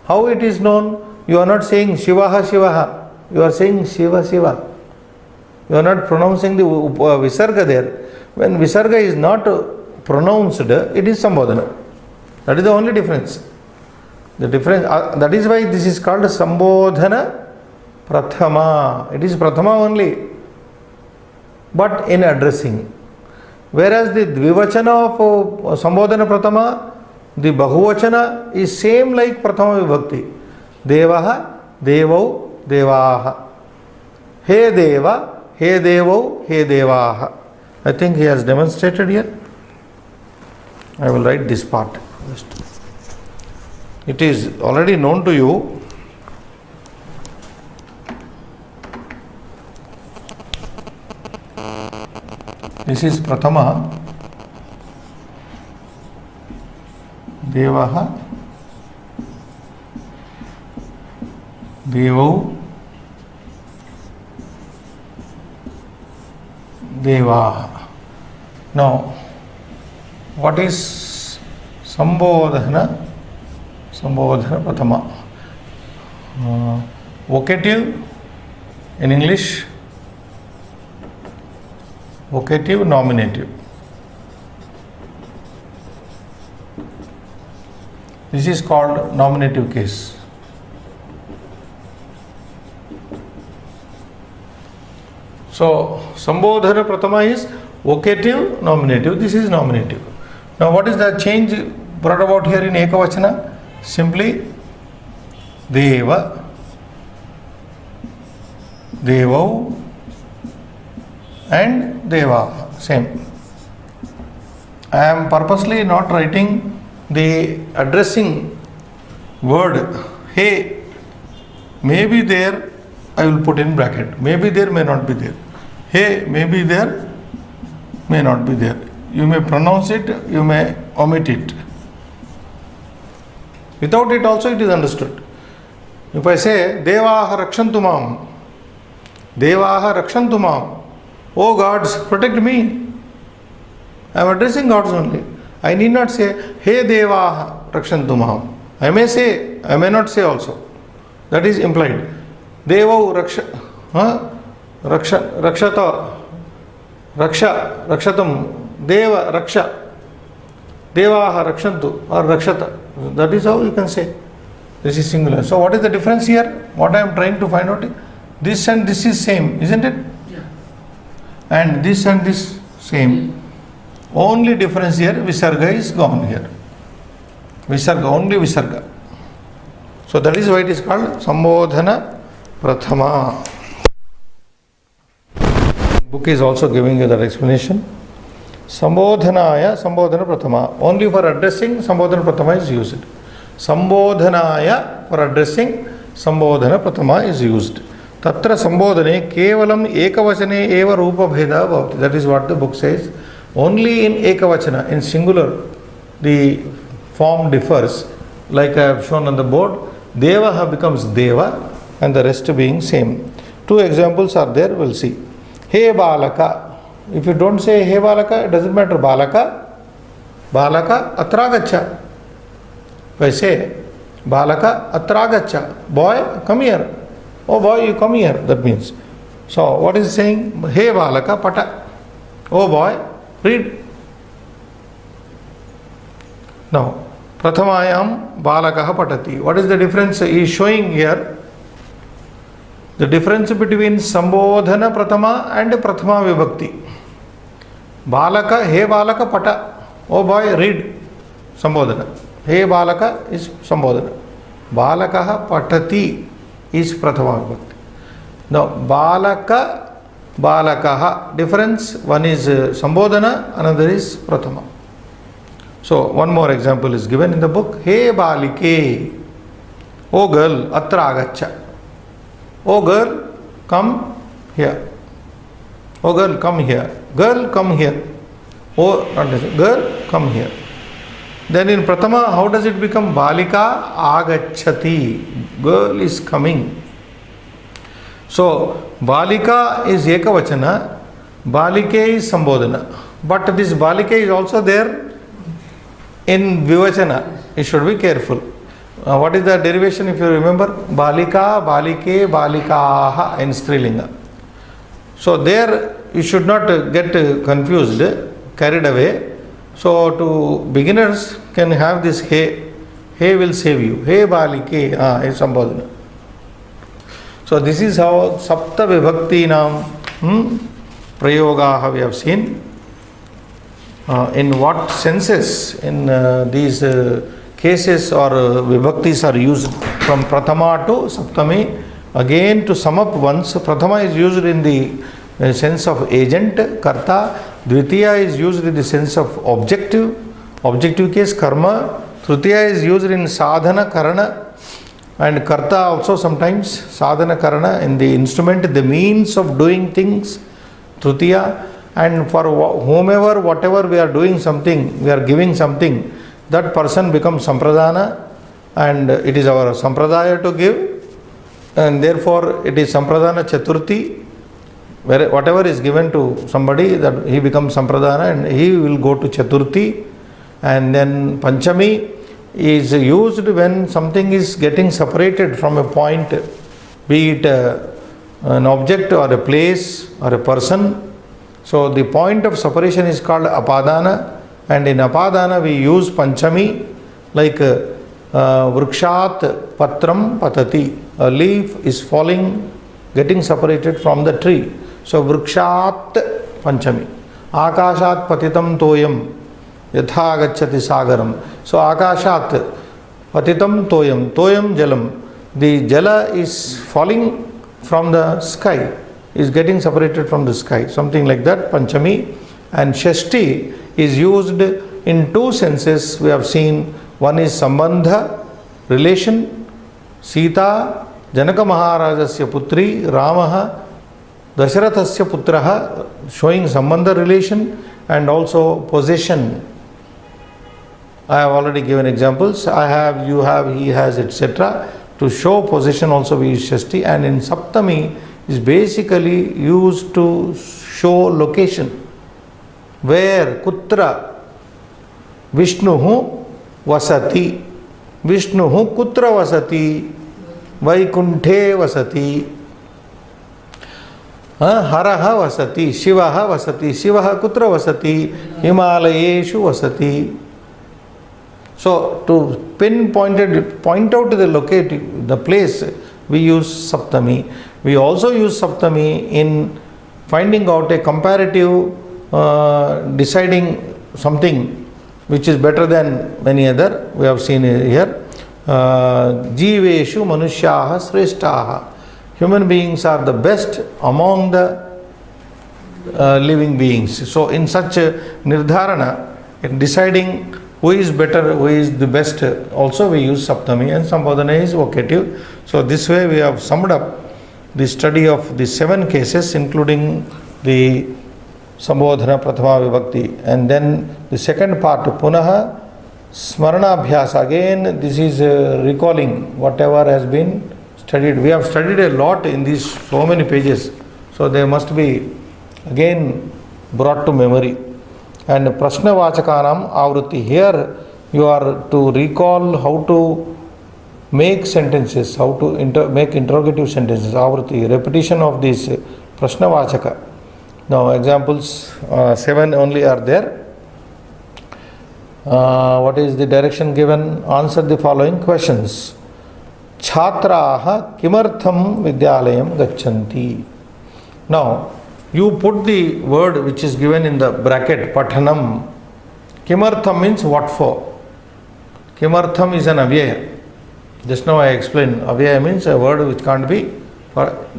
How it is known? You are not saying Shivaha, Shivaha. You are saying Shiva, Shiva. You are not pronouncing the Visarga there. When Visarga is not pronounced, it is Sambodhana. That is the only difference. The difference, that is why this is called Sambodhana Prathama. It is Prathama only, but in addressing. Whereas the Dvivachana of Sambodhana Prathama, the Bahuvachana is same like Prathama Vibhakti. Devaha, Devau, Devaha. He Deva, He Devau, He Devaha. I think he has demonstrated here. I will write this part. It is already known to you. This is Prathama. Devaha. Devau. Devaha. Now, what is Sambodhana? Sambodhana Prathama. Vocative in English. Vocative, nominative. This is called nominative case. So, Sambodhana Prathama is vocative, nominative. This is nominative. Now, what is the change brought about here in Ekavachana? Simply Deva, Devau, and Deva. Same. I am purposely not writing the addressing word. Hey, may be there. I will put in bracket. May be there, may not be there. Hey, may be there, may not be there. You may pronounce it, you may omit it. Without it also it is understood. If I say, Devaha Rakshantu Mam, Devaha Rakshantu Mam, oh gods, protect me. I am addressing gods only. I need not say, Hey Devaha Rakshantu Mam. I may say, I may not say also. That is implied. Devau Rakshata, Rakshatam, Deva Raksha, Devaha Rakshantu or Rakshata. That is how you can say. This is singular. So what is the difference here? What I am trying to find out is, this and this is same, isn't it? Yeah. And this same. Only difference here, Visarga is gone here. Visarga, only Visarga. So that is why it is called Sambodhana Prathama. Book is also giving you that explanation. Sambodhanaya, Sambodhana Prathama. Only for addressing, Sambodhana Prathama is used. Sambodhanaya, for addressing, Sambodhana Prathama is used. Tatra Sambodhane kevalam ekavachane eva rupa bheda bhavati. That is what the book says. Only in ekavachana, in singular, the form differs. Like I have shown on the board, Devaha becomes Deva and the rest being same. Two examples are there, we'll see. Hey Balaka. If you don't say Hey Balaka, it doesn't matter. Balaka, Balaka Atragacha. If I say Balaka Atragacha, boy, come here. Oh boy, you come here, that means. So what is saying? Hey Balaka Pata. Oh boy, read. Now, Prathamayam Balakaha Patati. What is the difference he is showing here? The difference between Sambodhana Prathama and Prathama Vibhakti. Balaka, Hey Balaka Pata. Oh boy, read. Sambodhana. Hey Balaka is Sambodhana. Balakaha Patati is Prathama Vibhakti. Now, Balaka, Balakaha. Difference, one is Sambodhana, another is Prathama. So, one more example is given in the book. Hey Balike. Oh girl, Atra Agacha. Oh girl, come here. Oh girl, come here. Girl, come here. Oh, not necessarily. Girl, come here. Then in Prathama, how does it become? Balika agachati. Girl is coming. So, Balika is Ekavachana. Balike is Sambodhana. But this Balike is also there in Vivachana. You should be careful. What is the derivation if you remember? Balika, Balike, Balikaha in Strilinga. So there you should not get confused, carried away. So to beginners can have this Hey. Hey will save you. Hey Balike, is Sambodhana. So this is how Sapta Vibhakti Nam Prayogaha we have seen. In what senses in these cases or vibhaktis are used from Prathama to Saptami. Again, to sum up once, Prathama is used in the sense of agent, Karta, Dvitiya is used in the sense of objective case karma. Tritiya is used in sadhana karana and karta also sometimes. Sadhana karana in the instrument, the means of doing things, Tritiya. And for whomever, whatever we are doing something, we are giving something, that person becomes sampradana, and it is our sampradaya to give, and therefore it is sampradana chaturthi. Where whatever is given to somebody, that he becomes sampradana and he will go to chaturthi. And then panchami is used when something is getting separated from a point, be it an object or a place or a person. So the point of separation is called apadana, and in apadana we use panchami, like vrikshat patram patati, a leaf is falling, getting separated from the tree. So vrikshat panchami. Akashat patitam toyam yatha agacchati sagaram. So akashat patitam toyam, toyam jalam. The jala is falling from the sky, is getting separated from the sky, something like that, panchami. And shashti is used in two senses. We have seen, one is sambandha, relation. Sita Janaka Maharajasya putri, Ramaha Dasharathasya putraha, showing sambandha, relation, and also possession. I have already given examples. I have, you have, he has, etc. To show possession also we use shashti. And in saptami is basically used to show location. Where kutra Vishnuhu vasati. Vishnuhu kutra vasati. Vaikunthe vasati. Haraha vasati. Shivaha vasati. Shivaha kutra vasati. Himalayeshu vasati. So to point out the locative, the place, we use saptami. We also use saptami in finding out a comparative, deciding something which is better than many other. We have seen here. Jiveshu manushyaha sreshtaha. Human beings are the best among the living beings. So in such a nirdharana, in deciding who is better, who is the best, also we use saptami, and sambodhana is vocative. So this way we have summed up the study of the 7 cases, including the sambodhana prathama vibhakti. And then the second part, punaha smarana abhyas. Again this is recalling whatever has been studied. We have studied a lot in these so many pages, so they must be again brought to memory. And prashna vachakanam avrutti, here you are to recall how to make sentences, how to make interrogative sentences, avrutti, repetition of this prashna vachaka. Now examples 7 only are there. What is the direction given? Answer the following questions. Chhatraha kimartham vidyalayam gacchanti. Now you put the word which is given in the bracket, pathanam. Kimartham means what for. Kimartham is an avyaya. Just now I explained, avyaya means a word which can't be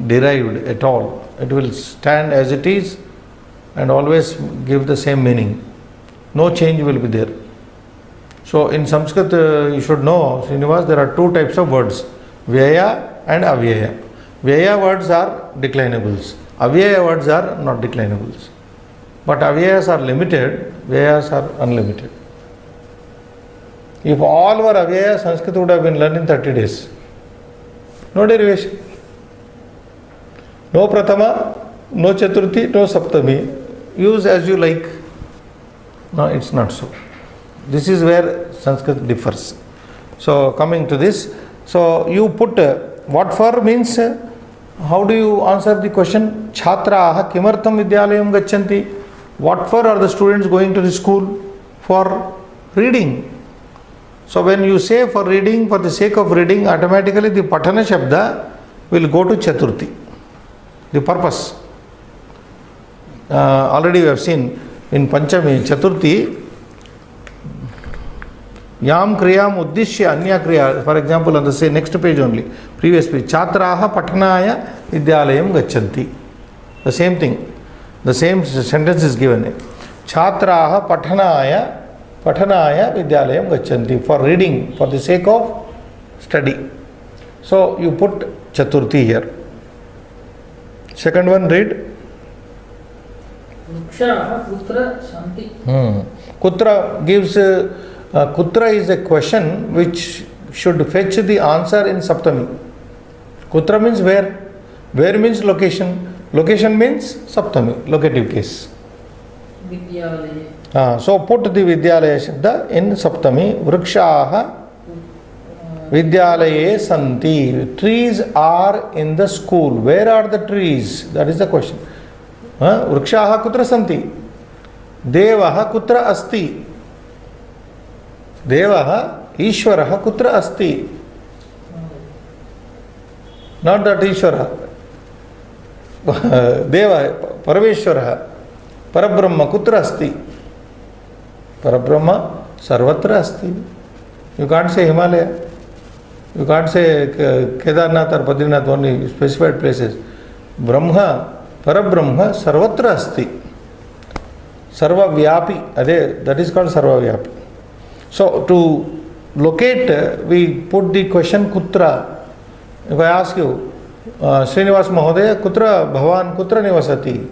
derived at all. It will stand as it is and always give the same meaning. No change will be there. So in Sanskrit you should know, Srinivas, there are 2 types of words, vyaya and avyaya. Vyaya words are declinables. Avyaya words are not declinables. But avyayas are limited, vyayas are unlimited. If all were avyayas, Sanskrit would have been learned in 30 days. No derivation. No prathama, no chaturthi, no saptami. Use as you like. No, it's not so. This is where Sanskrit differs. So coming to this, so you put what for means, how do you answer the question? Chhatraha kimartham vidyalayam gacchanti. What for are the students going to the school? For reading. So when you say for reading, for the sake of reading, automatically the patana shabda will go to chaturthi, the purpose. Already we have seen in Panchami, Chaturthi, Yam kriyam uddishya anya kriya. For example, on the next page only, previous page, Chatraha pathanaya vidyalayam gacchanti. The same thing, the same sentence is given. Chhatraha pathanaya vidyalayam gachanti, for reading, for the sake of study. So you put Chaturthi here. Second one, read. Vrikshaha kutra santi. Kutra gives, kutra is a question which should fetch the answer in Saptami. Kutra means where. Where means location. Location means Saptami, locative case. Vidyalaya. So put the Vidyalaya Shabda in Saptami. Vrikshaha Vidyalaye Santi. Trees are in the school. Where are the trees? That is the question. Vrikshaha kutra santi. Devaha kutra asti. Devaha Ishvaraha kutra asti. Not that Ishvara. Deva Parameshwaraha. Parabrahma kutra asti. Parabrahma sarvatra asti. You can't say Himalaya. You can't say Kedarnath or Badrinath, only specified places. Brahma, Parabrahma sarvatra asti. Sarva Vyapi. That is called Sarva Vyapi. So to locate, we put the question kutra. If I ask you, Srinivas Mahodaya, kutra bhavan kutra nivasati?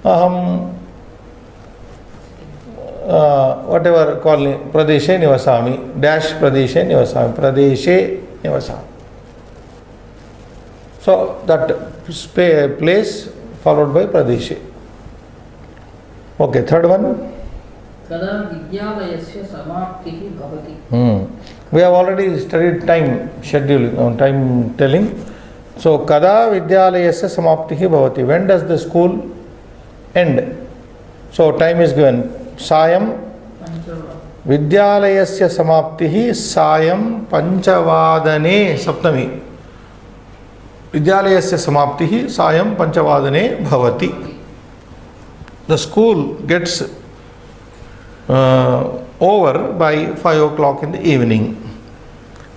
Aham whatever colony, Pradeshe nivasami, dash Pradeshe nivasami, Pradeshe nivasami. So that place followed by Pradeshe. Okay, third one. Kada vidyalayasya samaptihi bhavati. We have already studied time scheduling, time telling. So, kada vidyalayasya samaptihi bhavati. When does the school end? So, time is given. Sayam vidyalayasya samaptihi sayam panchavadane saptami. Vidyalayasya samaptihi sayam panchavadane bhavati. The school gets over by 5 o'clock in the evening.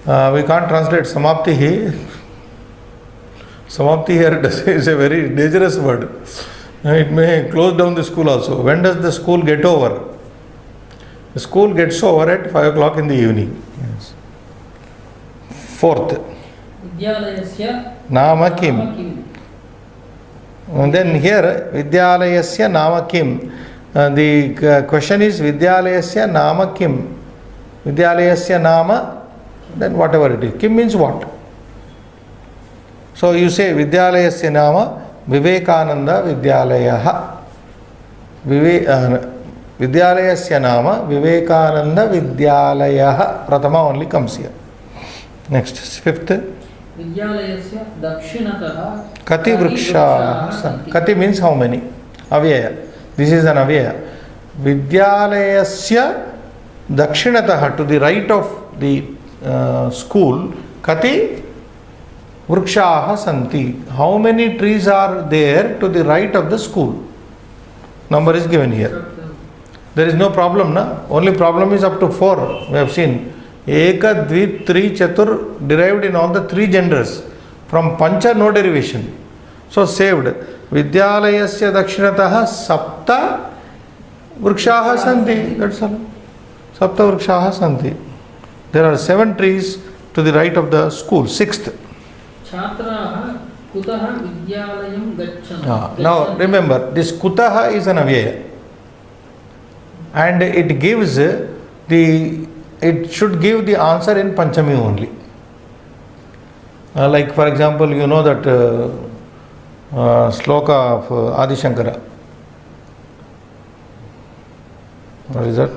We can't translate samaptihi. Samapti here is a very dangerous word. It may close down the school also. When does the school get over? The school gets over at 5 o'clock in the evening. Yes. Fourth. Vidyalayasya Nama kim. And then here, Vidyalayasya nama kim. The question is Vidyalayasya nama kim. Vidyalayasya nama, then whatever it is. Kim means what? So you say Vidyalayasya nama Vivekananda Vidyalayaha. Vidyalayasya nama Vivekananda Vidyalayaha. Pratama only comes here. Next, fifth. Vidyalayasya dakshinataha Kati vriksha. Kati means how many? Avyaya. This is an avyaya. Vidyalayasya dakshinataha, to the right of the school. Kati vrikshaha santi. How many trees are there to the right of the school? Number is given here. There is no problem, na? Only problem is up to 4. We have seen. Eka, Dvit, Tri, Chatur derived in all the 3 genders. From Pancha, no derivation. So saved. Vidyalayasya dakshinataha sapta vrikshaha santi. That's all. Sapta vrikshaha santi. There are 7 trees to the right of the school. Sixth. Chhatraha kutaha vidyalayam gachanti. Now remember, this kutaha is an avyaya. And it gives it should give the answer in Panchami only. Like for example, you know that sloka of Adi Shankara. What is that?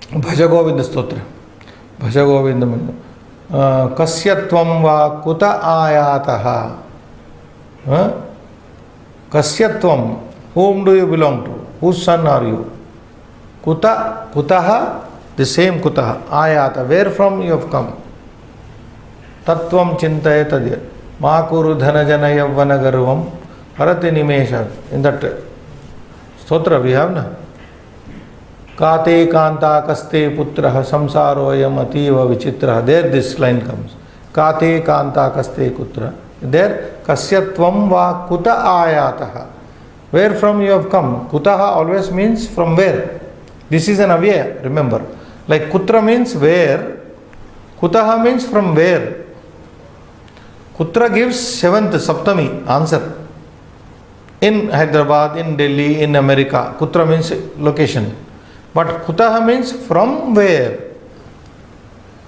Bhajagovinda Stotra. Bhajagovinda. Kasyatvam va kuta ayataha. Kasyatvam. Whom do you belong to? Whose son are you? Kuta, kutaha, the same kutaha. Ayata, where from you have come? Tattvam chintaya tadya. Makuru dhanajana yavvana garvam. Harati nimesha. In that stotra we have, na? Kate kanta kaste putraha samsaroyam ativa vichitraha. There this line comes. Kate kanta kaste putra. There kasyatvam va kuta ayataha. Where from you have come? Kutaha always means from where. This is an avyaya, remember. Like kutra means where. Kutaha means from where. Kutra gives seventh, saptami, answer. In Hyderabad, in Delhi, in America. Kutra means location. But kutaha means from where.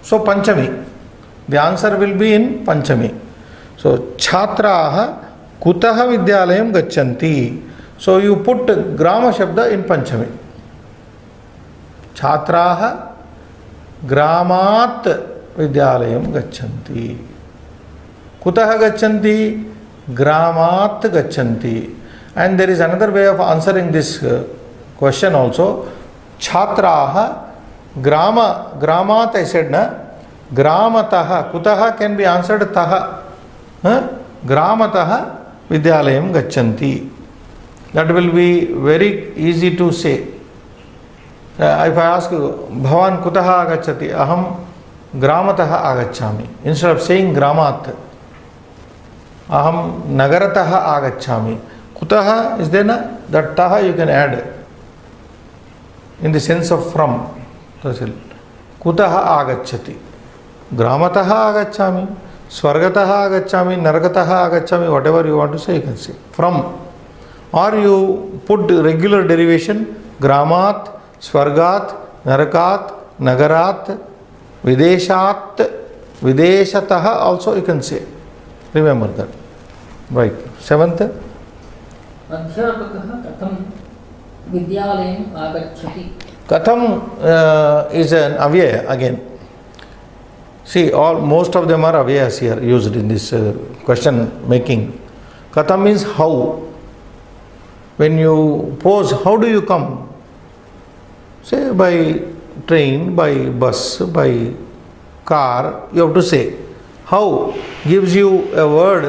So panchami. The answer will be in panchami. So chhatraha kutaha vidyalayam gacchanti. So you put grama shabda in panchami. Chhatraha gramat vidyalayam gacchanti. Kutaha gacchanti? Gramat gacchanti. And there is another way of answering this question also. Chhatraha gramat I said na. Gramataha. Kutaha can be answered taha. Gramataha vidyalayam gacchanti. That will be very easy to say. If I ask you, Bhavan kutaha agacchati? Aham gramataha agacchami. Instead of saying gramat, aham nagarataha agacchami. Kutaha is there na? That taha you can add in the sense of from. Kutaha agacchati. Gramataha agacchami. Swargataha agacchami. Nargataha agacchami. Whatever you want to say, you can say. From. Or you put regular derivation. Gramat, Swargat, Narakat, Nagarat, Videshat, Videshataha also you can say. Remember that. Right. Seventh. Adhyapakah katham vidyalayam agacchati. Katham is an avyaya again. See, most of them are avyayas here used in this question making. Katham means how. When you pose, how do you come? Say by train, by bus, by car, you have to say. How gives you a word,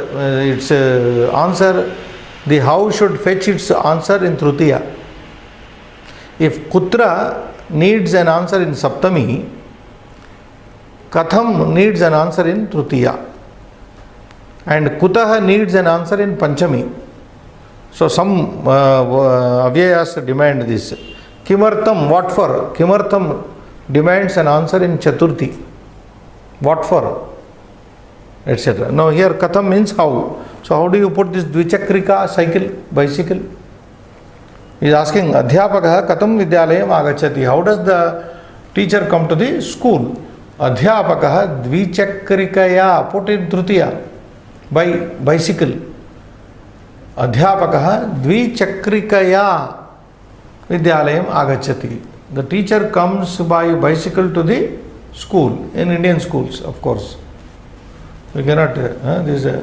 its answer. The how should fetch its answer in Tritiya. If Kutra needs an answer in Saptami, Katham needs an answer in Tritiya. And Kutaha needs an answer in Panchami. So some avyayas demand this. Kimartham, what for? Kimartham demands an answer in Chaturthi. What for? Etc. Now here Katham means how. So how do you put this Dvichakrika cycle, bicycle? He is asking Adhyapakaha Katham Vidyalayam agacchati. How does the teacher come to the school? Adhyapakaha Dvichakrikaya, put in Tritiya, by bicycle. Adhyapakaha Dvichakrikaya Vidyalayam agacchati. The teacher comes by bicycle to the school, in Indian schools, of course. We cannot, this is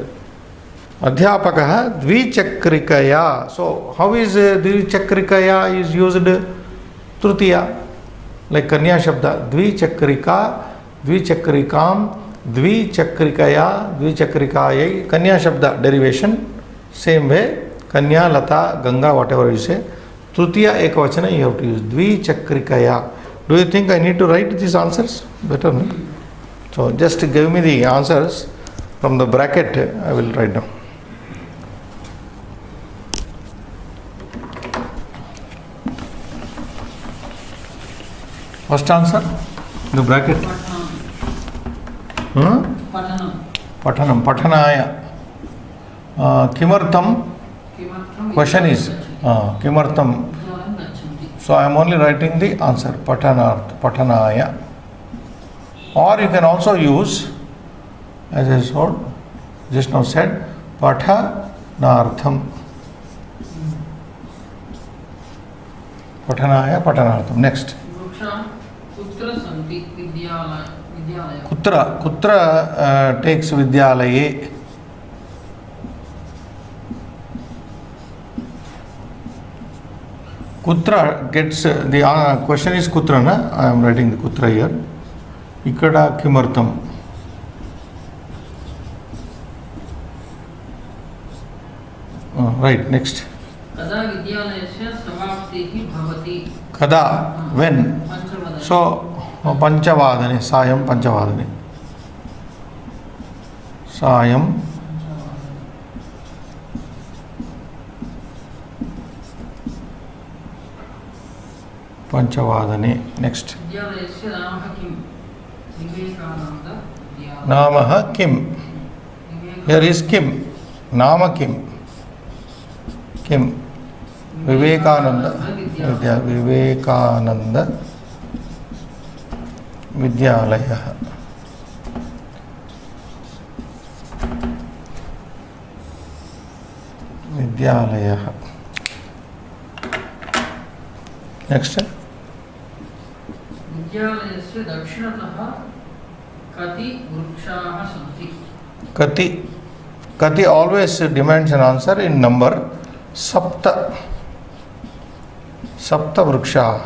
Adhyapakaha Dvichakrikaya. So, how is Dvichakrikaya is used? Tritiya, like Kanya Shabda. Dvichakrika, Dvichakrikam, Dvichakrikaya, Dvichakrikaya. Kanya Shabda derivation. Same way, Kanya, Lata, Ganga, whatever you say. Tritiya Ekavachana you have to use. Dvichakrikaya. Do you think I need to write these answers? Better, no? So, just give me the answers from the bracket, I will write down. First answer, the bracket. Patanam, Patanaya. Kimartham, question is Kimartham. So I am only writing the answer, Patanaya. Or you can also use, as I just now said, Patanartham. Patanaya, Patanartham. Next. Kutra takes Vidyalaye. Kutra gets, the question is Kutra, na? I am writing the Kutra here. Ikkada Kimartham. Right, next. Kada vidyalayasya samaptihi bhavati. Kada, when? So, Panchavadane, Sayam Panchavadane. Sayam पञ्चवादने next विद्यालयस्य नाम किं विवेकानन्द विद्यालय नामः किं here is किं नाम किं किं विवेकानंद विवेकानंद विद्यालयः विद्यालयः नेक्स्ट विद्यालयस्य दक्षिणतः कति वृक्षाः सन्ति कति कति always demands an answer in number सप्त सप्त वृक्षाः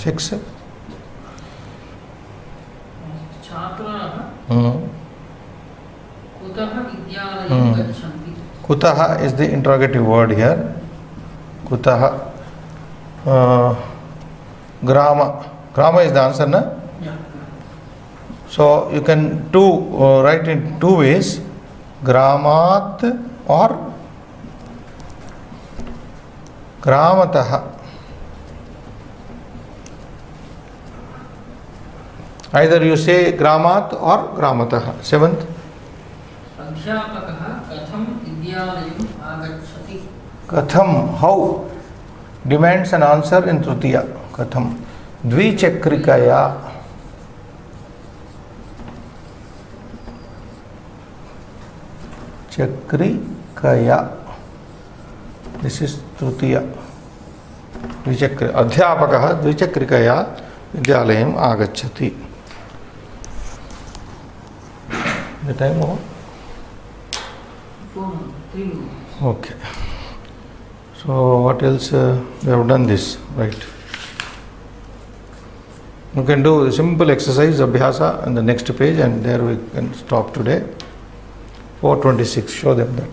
6 छात्राः कुतः विद्यालयं गच्छन्ति कुतः is the interrogative word here कुतः grama grama is the answer na so you can write in two ways gramat or gramatah either you say gramat or gramatah seventh अध्यापकः कथं विद्यालयम् आगच्छति katham how demands an answer in tritiya katham dvichakrikaya chakrikaya this is tritiya dvichakri adhyapakah dvichakrikaya vidyalayam agacchati the time over 3 minutes. okay so what else we have done this right you can do the simple exercise abhyasa on the next page and there we can stop today 426 show them that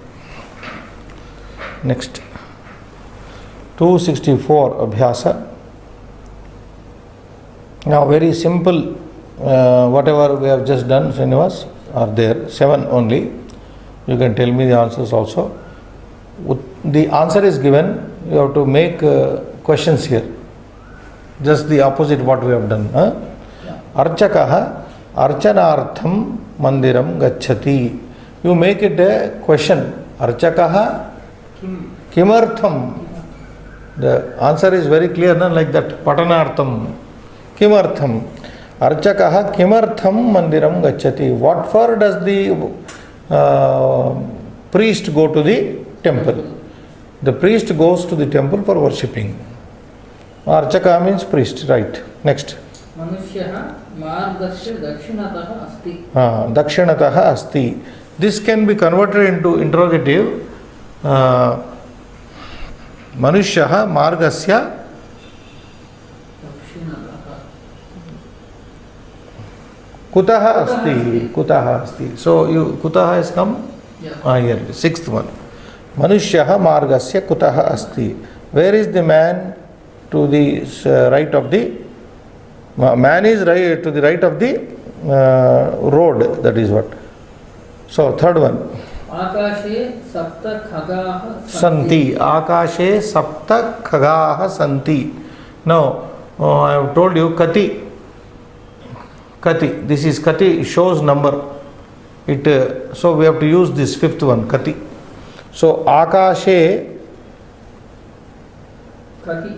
next 264 abhyasa now very simple whatever we have just done Srinivas are there 7 only you can tell me the answers also the answer is given you have to make questions here just the opposite what we have done archakah archanartham mandiram gacchati you make it a question archakah kimartham the answer is very clear no? Like that patanartham kimartham archakah kimartham mandiram gacchati what for does the priest go to the temple the priest goes to the temple for worshipping archaka means priest right next मनुष्यः मार्गस्य दक्षिणतः अस्ति dakshinatah asti this can be converted into interrogative manushyaha margasya kutah asti so you kutah has come here sixth one manushyaha margasya kutah asti where is the man to the right of the man is right to the right of the road that is what so third one आकाशे सप्त खगाः santi akashe sapta khagaah santi now I have told you kati this is kati shows number it so we have to use this fifth one kati so akashe कति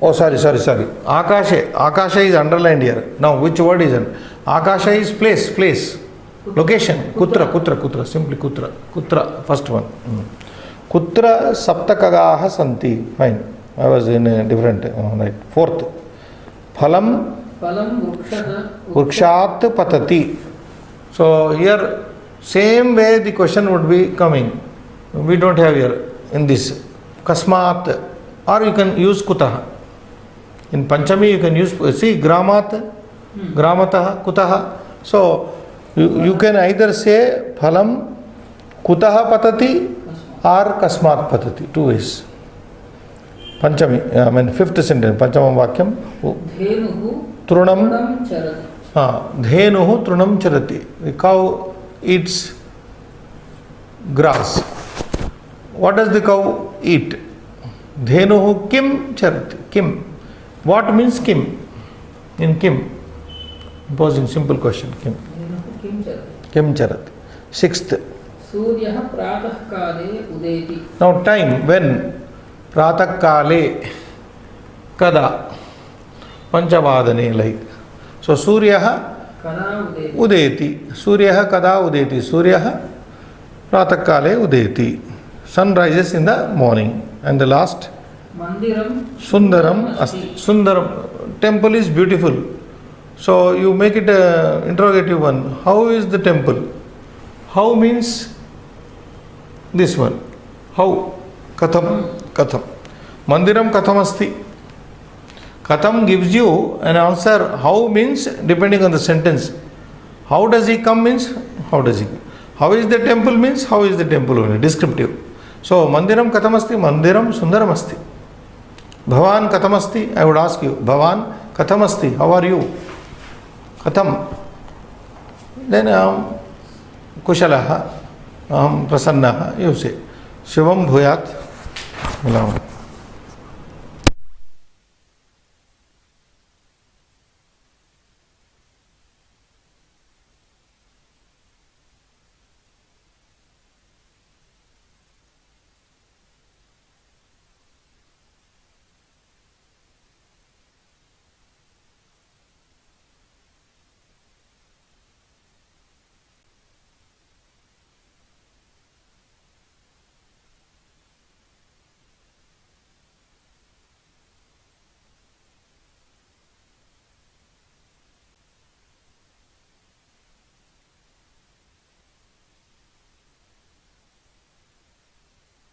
oh sorry akashe is underlined here now which word is it akasha is place location kutra simply kutra first one kutra saptakagaah santi fine I was in a different right fourth phalam vrukshat patati so here same way the question would be coming we don't have here in this kasmat or you can use kutah in panchami you can use see gramatah kutah so you can either say phalam kutah patati or kasmat patati two ways panchami I mean fifth sentence panchamam vakyam धेनुः trunam चरति धेनुः trunam charati the cow eats grass what does the cow eat Dhenuhu kim charati. Kim. What means kim? In kim. Posing simple question. Kim. धेनुः किं चरति? Kim charati. Sixth. सूर्यः प्रातःकाले उदेति. Now time, when? Pratah kale. Kada. Panchavadane, like. So Suryaha कदा उदेति? udeti. Suryaha kada udeti. Suryaha pratah kale udeti. Sun rises in the morning. And the last? मन्दिरं Sundaram asti. Sundaram. Temple is beautiful. So you make it a interrogative one. How is the temple? How means this one. How? Katham. Katham. Mandiram katham asti. Katham gives you an answer. How means depending on the sentence. How does he come means how does he come. How is the temple means how is the temple only. Descriptive. So mandiram katham asti. Mandiram sundaram asti. Bhavan katham asti. I would ask you. Bhavan katham asti. How are you? Katham. Then aham kushalaha. Aham prasannaha. You say. Shivam bhuyat.